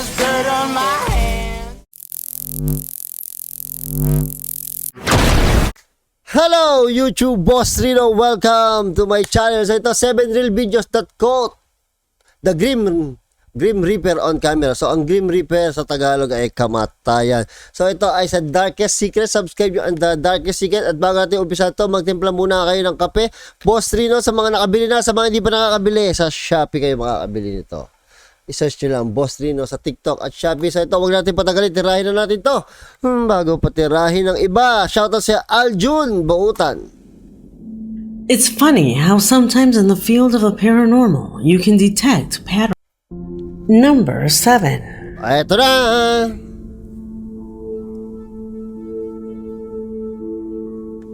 there's dirt on my hands. Hello YouTube Boss Rino, welcome to my channel. So ito 7realvideos.co, the Grim Reaper on camera. So ang Grim Reaper sa Tagalog ay kamatayan. So ito ay sa Darkest Secret. Subscribe nyo ang The Darkest Secret. At bago natin umpisa ito, magtimpla muna kayo ng kape. Boss Rino, sa mga nakabili na, sa mga hindi pa nakakabili, sa Shopee kayo makakabili nito. I-search nyo lang Boss Rino sa TikTok at Shopee. So ito, huwag natin patagalin, tirahin na natin to. Bago patirahin ng iba, shoutout sa Aljun Bautan. It's funny how sometimes in the field of the paranormal, you can detect patterns. Number 7. Eto na.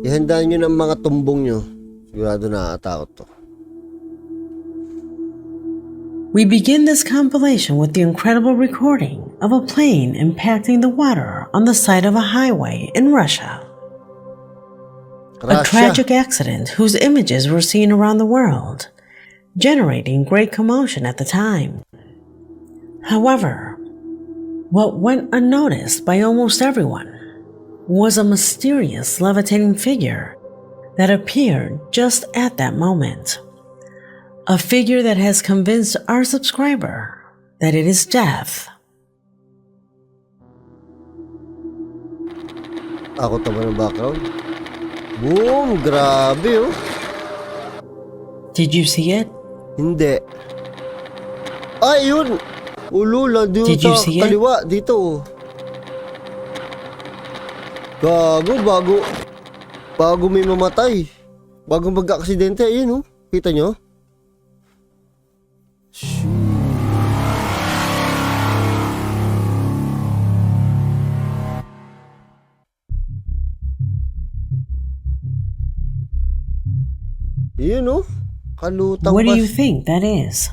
Ihandaan nyo ng mga tumbong nyo. Sigurado nakakatakot to. We begin this compilation with the incredible recording of a plane impacting the water on the side of a highway in Russia. A tragic accident whose images were seen around the world, generating great commotion at the time. However, what went unnoticed by almost everyone was a mysterious levitating figure that appeared just at that moment. A figure that has convinced our subscriber that it is death. Takot naman ng background. Boom! Grabe oh. Did you see it? Hindi. Ay, yun! Ulula, dito Did you sa see it? kaliwa. Dito oh. Gago, bago may mamatay. Bago mag-aksidente. Ayun oh. Kita nyo? Yun oh. Kalutang What do you think that is?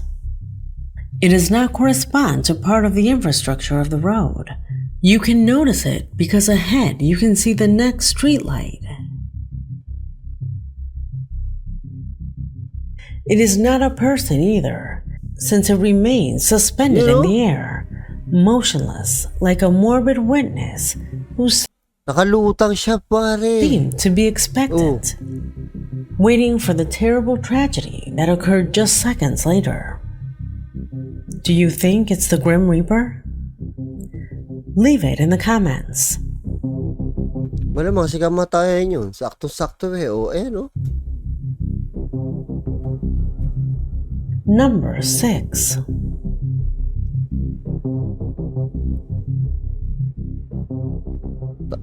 It does not correspond to part of the infrastructure of the road. You can notice it because ahead you can see the next street light. It is not a person either, since it remains suspended in the air, motionless like a morbid witness who Nakalutang siya pare. seemed to be expectant, waiting for the terrible tragedy that occurred just seconds later. Do you think it's the Grim Reaper? Leave it in the comments. Malamang si kamatayan yun. Sakto-sakto eh. O, ayan o. Number 6.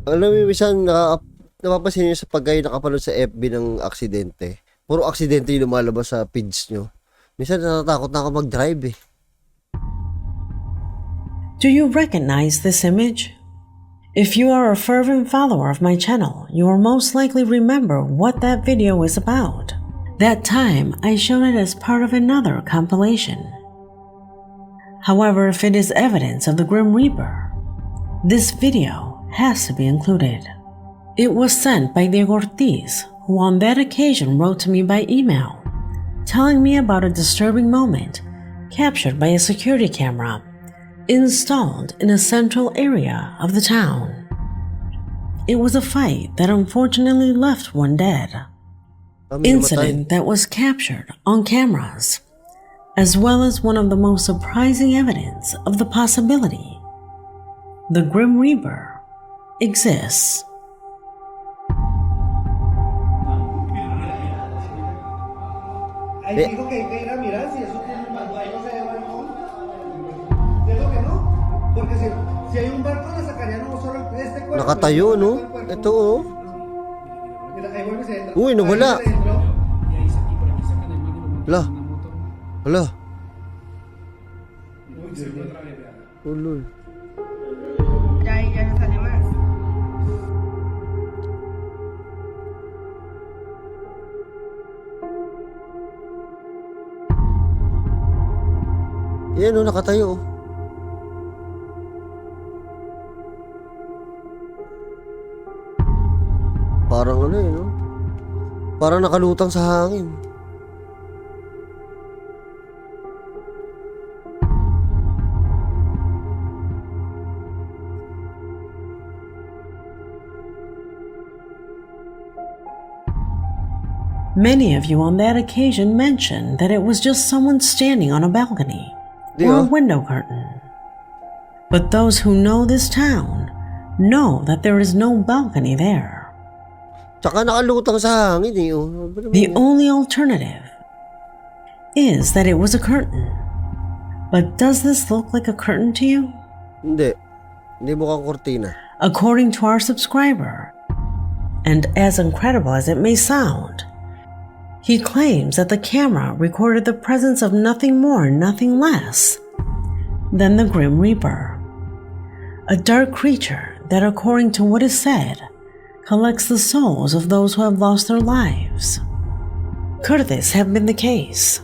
Alam mo, minsan napapansin nyo sa pagkayo nakapanood sa FB ng aksidente. Puro aksidente yung lumalabas sa feeds nyo. Minsan natatakot na ako mag-drive eh. Do you recognize this image? If you are a fervent follower of my channel, you will most likely remember what that video is about. That time, I showed it as part of another compilation. However, if it is evidence of the Grim Reaper, this video has to be included. It was sent by Diego Ortiz, who on that occasion wrote to me by email, telling me about a disturbing moment captured by a security camera installed in a central area of the town. It was a fight that unfortunately left one dead. Incident that was captured on cameras, as well as one of the most surprising evidence of the possibility the Grim Reaper exists. Ahí dijo que ir a mirar si eso tiene un barco, no se lleva el barco. Dijo que no, porque si hay un barco le sacarían no solo este cuerpo. Nakatayo no? Ito oh. Mira, ahí vuelve se entra. Uy, nawala. Hala. Hala. Ulul. Ya ahí ya no sale más. Yan o, nakatayo. Parang ano eh, no? Parang nakalutang sa hangin. Many of you on that occasion mentioned that it was just someone standing on a balcony or a window curtain. But those who know this town know that there is no balcony there. Tsaka nakalutang sa hangin eh. Oh. The only alternative is that it was a curtain. But does this look like a curtain to you? Hindi. Hindi mukhang kortina. According to our subscriber, and as incredible as it may sound, he claims that the camera recorded the presence of nothing more and nothing less than the Grim Reaper, a dark creature that, according to what is said, collects the souls of those who have lost their lives. Could this have been the case?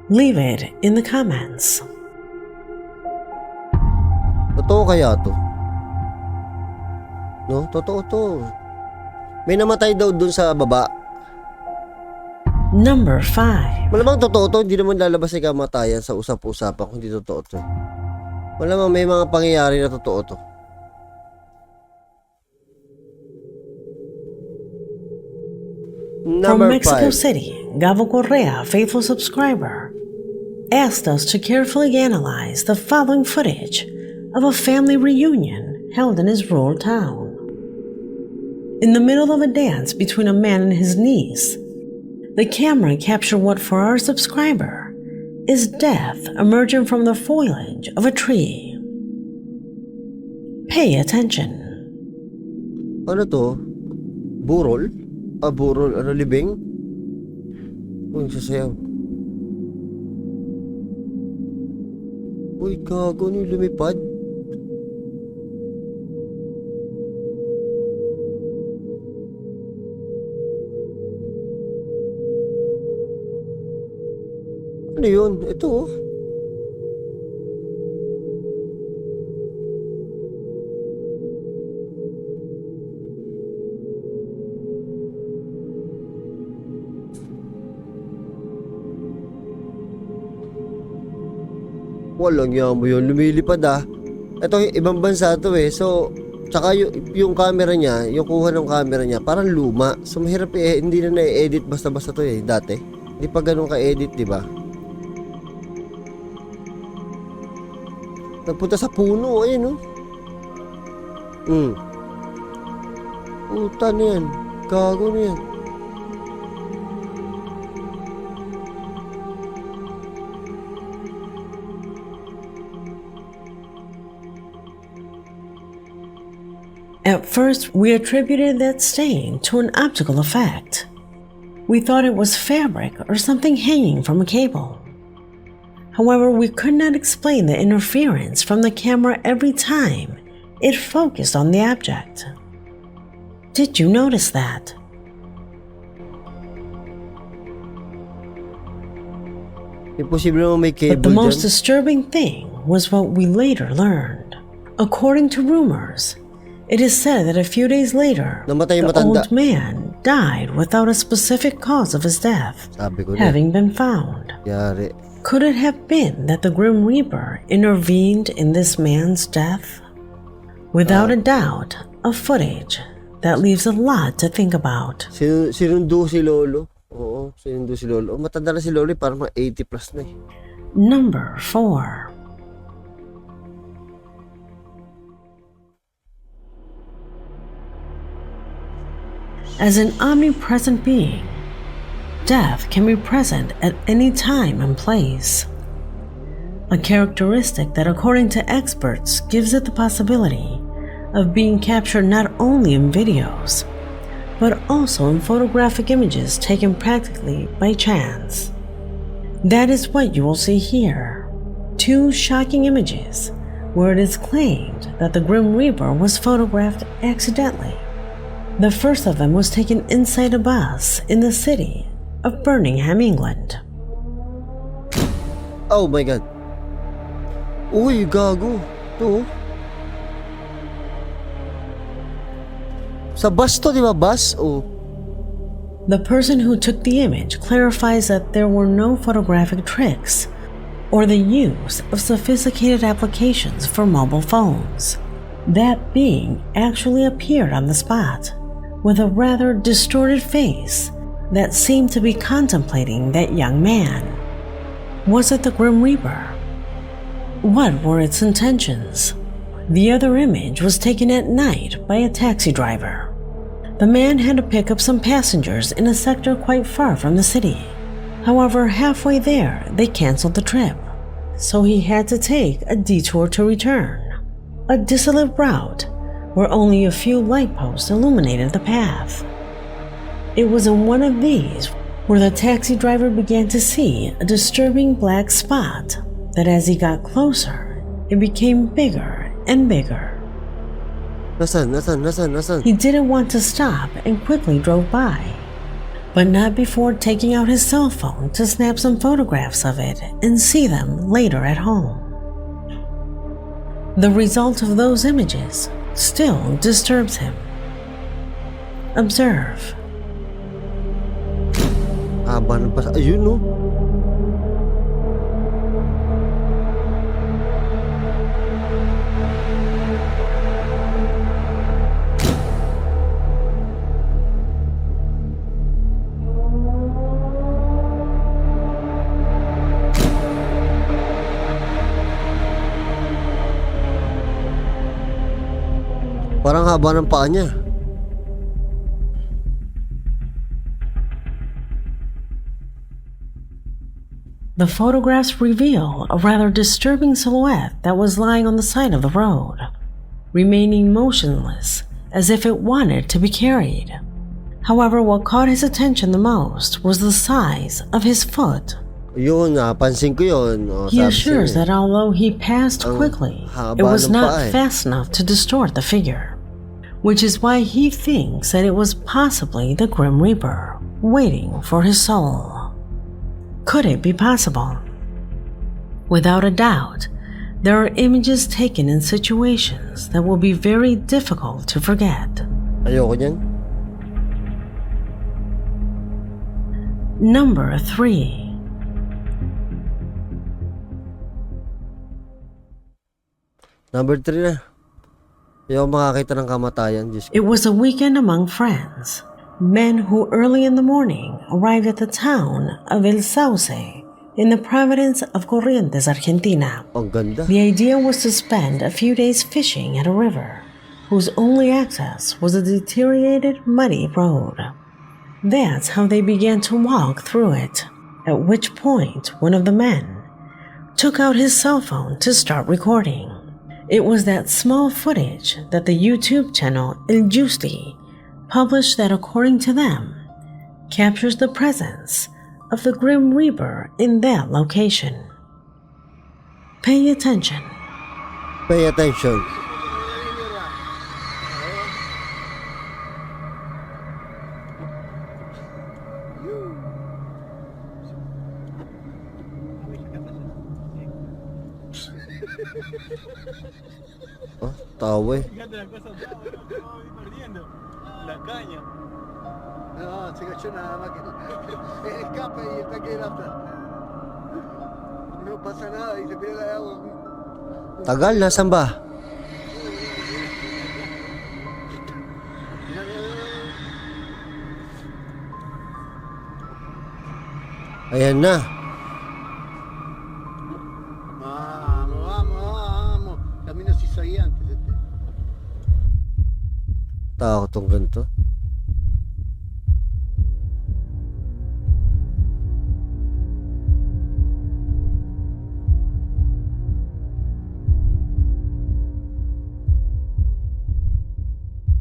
Leave it in the comments. Totoo kaya to? No? Totoo to. May namatay daw dun sa baba. Number 5. Malamang totoo to. Hindi naman lalabas ay kamatayan sa usap-usapan kung hindi totoo to. Malamang may mga pangyayari na totoo to. From Number Mexico 5. City, Gabo Correa, faithful subscriber, asked us to carefully analyze the following footage of a family reunion held in his rural town. In the middle of a dance between a man and his niece, the camera captured what for our subscriber is death emerging from the foliage of a tree. Pay attention. Ano to? Burol? Burol. Ano, libing? Uy, sasayaw. Uy, gago. Ano yung lumipad? Ano yun? Ito oh. Walang yan mo yun. Lumilipad ah. Ito, ibang bansa to eh. So, tsaka yung camera niya, yung kuha ng camera niya, parang luma. So, mahirap eh. Hindi na na-edit basta-basta to eh. Dati. Hindi pa ganun ka-edit, di ba? Nagpunta sa puno. Ayun, oh. Puta na yan. Gago na yan. At first, we attributed that stain to an optical effect. We thought it was fabric or something hanging from a cable. However, we could not explain the interference from the camera every time it focused on the object. Did you notice that? Imposible naman may cable But the most dyan. disturbing thing was what we later learned. According to rumors, it is said that a few days later, Namatay yung the matanda. old man died without a specific cause of his death Sabi ko na. having been found. Yari. Could it have been that the Grim Reaper intervened in this man's death? Without a doubt, a footage that leaves a lot to think about. Sinundo si Lolo. Oo, sinundo si Lolo. Matanda na si Lolo, parang mga 80 plus na eh. Number 4. As an omnipresent being, death can be present at any time and place. A characteristic that, according to experts, gives it the possibility of being captured not only in videos, but also in photographic images taken practically by chance. That is what you will see here. 2 shocking images where it is claimed that the Grim Reaper was photographed accidentally. The first of them was taken inside a bus in the city of Birmingham, England. Oh my God. Uy, gago. Ito. Sa bus to, di ba? Bus? Oh. The person who took the image clarifies that there were no photographic tricks or the use of sophisticated applications for mobile phones. That being actually appeared on the spot with a rather distorted face that seemed to be contemplating that young man. Was it the Grim Reaper? What were its intentions? The other image was taken at night by a taxi driver. The man had to pick up some passengers in a sector quite far from the city. However, halfway there, they canceled the trip, so he had to take a detour to return, a desolate route where only a few light posts illuminated the path. It was in one of these where the taxi driver began to see a disturbing black spot that as he got closer, it became bigger and bigger. Nasaan? He didn't want to stop and quickly drove by, but not before taking out his cell phone to snap some photographs of it and see them later at home. The result of those images still disturbs him. Observe. Haba ng pas... Ayun, no? Parang haba ng paa niya. The photographs reveal a rather disturbing silhouette that was lying on the side of the road, remaining motionless as if it wanted to be carried. However, what caught his attention the most was the size of his foot. Yun, napansin ko yun. He assures that although he passed quickly, it was not fast enough to distort the figure, which is why he thinks that it was possibly the Grim Reaper waiting for his soul. Could it be possible? Without a doubt, there are images taken in situations that will be very difficult to forget. Ayoko niyan. Number 3. Number 3 na. Ayoko makakita ng kamatayan. It was a weekend among friends. Men who early in the morning arrived at the town of El Sauce in the province of Corrientes, Argentina. Ang ganda. The idea was to spend a few days fishing at a river whose only access was a deteriorated, muddy road. That's how they began to walk through it, at which point one of the men took out his cell phone to start recording. It was that small footage that the YouTube channel El Justi published that, according to them, captures the presence of the Grim Reaper in that location. Pay attention. Pay attention. Oh, tawa eh. La caña. No, se cayó nada más que el escape y el tanque de nafta. No pasa nada y se pierde la agua. Tagal, nasan ba? Ayan na. Vamos. Camino si soy antes. Takot tong ganito.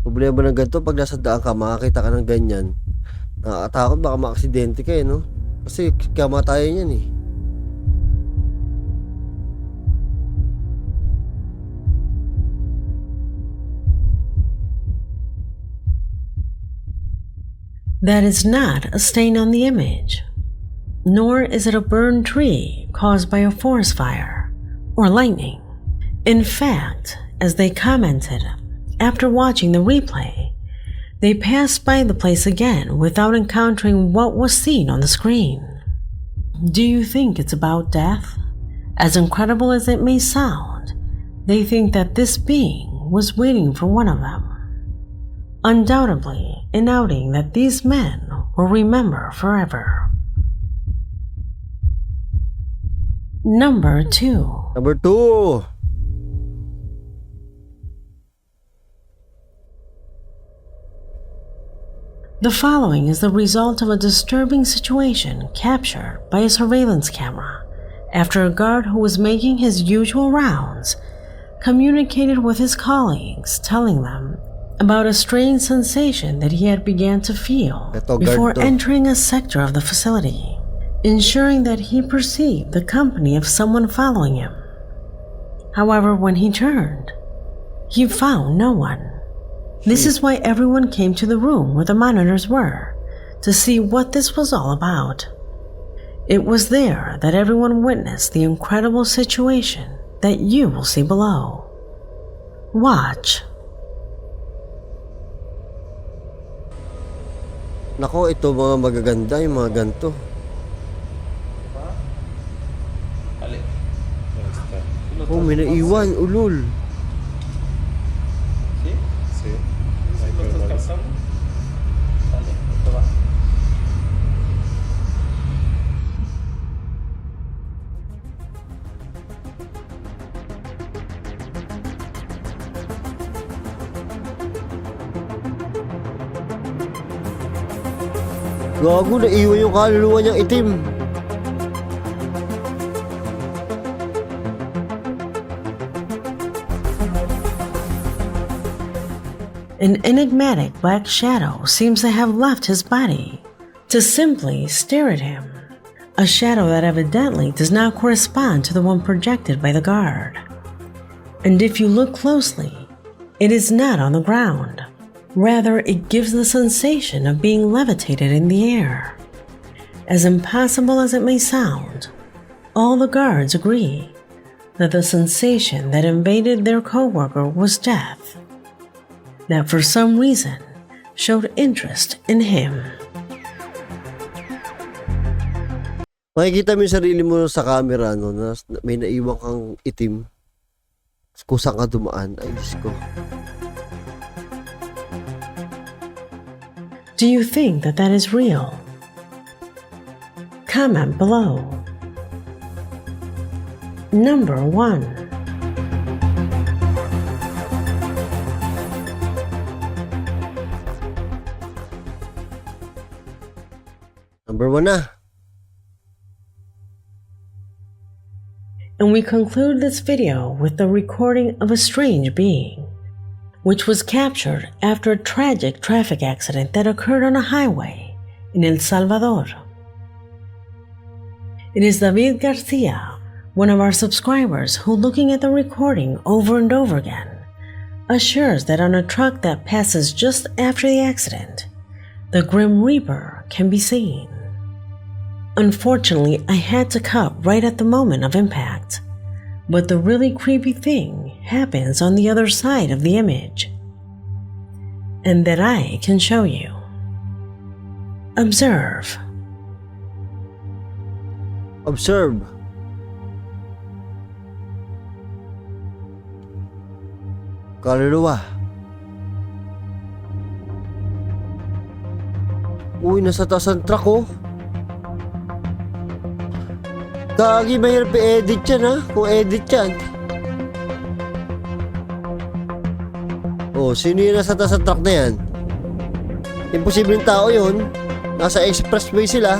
Problema ng ganito, pag nasa daan ka, makakita ka ng ganyan. Nakakatakot, baka maaksidente ka eh, no? Kasi kamatayan yan eh. That is not a stain on the image, nor is it a burned tree caused by a forest fire or lightning. In fact, as they commented, after watching the replay, they passed by the place again without encountering what was seen on the screen. Do you think it's about death? As incredible as it may sound, they think that this being was waiting for one of them. Undoubtedly, an outing that these men will remember forever. Number 2. Number 2. The following is the result of a disturbing situation captured by a surveillance camera after a guard who was making his usual rounds communicated with his colleagues, telling them about a strange sensation that he had began to feel before entering a sector of the facility, ensuring that he perceived the company of someone following him. However, when he turned, he found no one. This is why everyone came to the room where the monitors were, to see what this was all about. It was there that everyone witnessed the incredible situation that you will see below. Watch. Nako, ito mga magaganda, yung mga ganito. Oh, may naiwan, ulul. Gago, naiwan yung kaluluwa niyang itim. An enigmatic black shadow seems to have left his body to simply stare at him. A shadow that evidently does not correspond to the one projected by the guard. And if you look closely, it is not on the ground. Rather, it gives the sensation of being levitated in the air. As impossible as it may sound, all the guards agree that the sensation that invaded their co-worker was death, that for some reason showed interest in him. Makikita mo yung sarili mo sa camera, no, na may naiwan kang itim. Kung saan ka dumaan, ay Diyos ko. Do you think that that is real? Comment below. Number 1. Number 1 na. And we conclude this video with the recording of a strange being, which was captured after a tragic traffic accident that occurred on a highway in El Salvador. It is David Garcia, one of our subscribers, who, looking at the recording over and over again, assures that on a truck that passes just after the accident, the Grim Reaper can be seen. Unfortunately, I had to cut right at the moment of impact, but the really creepy thing happens on the other side of the image, and that I can show you. Observe. Observe. Kaluluwa. Uy, nasa taas ang truck, oh. Kagi, mahirap i-edit yan, ha? Kung edit yan. Oh, sino yun nasa taas ang truck na yan? Imposibleng tao yun. Nasa expressway sila.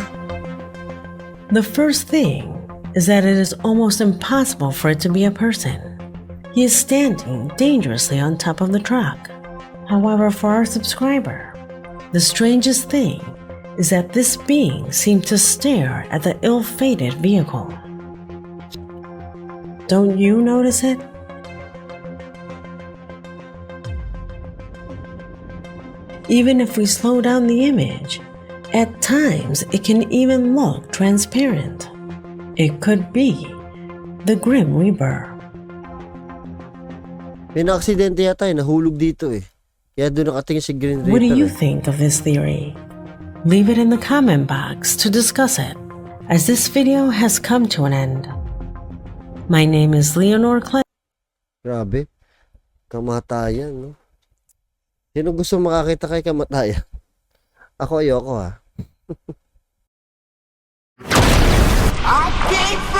The first thing is that it is almost impossible for it to be a person. He is standing dangerously on top of the truck. However, for our subscriber, the strangest thing is that this being seemed to stare at the ill-fated vehicle. Don't you notice it? Even if we slow down the image, at times it can even look transparent. It could be the Grim Reaper. May na-aksidente yata eh, nahulog dito eh. Kaya doon nakatingin si Green Reaper. What do you think of this theory? Leave it in the comment box to discuss it, as this video has come to an end. My name is Leonor Clay. Grabe. Kamatayan, no? Sino gusto makakita kay kamatayan? Ako ayoko, ha?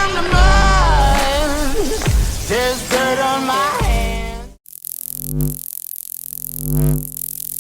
from the mud.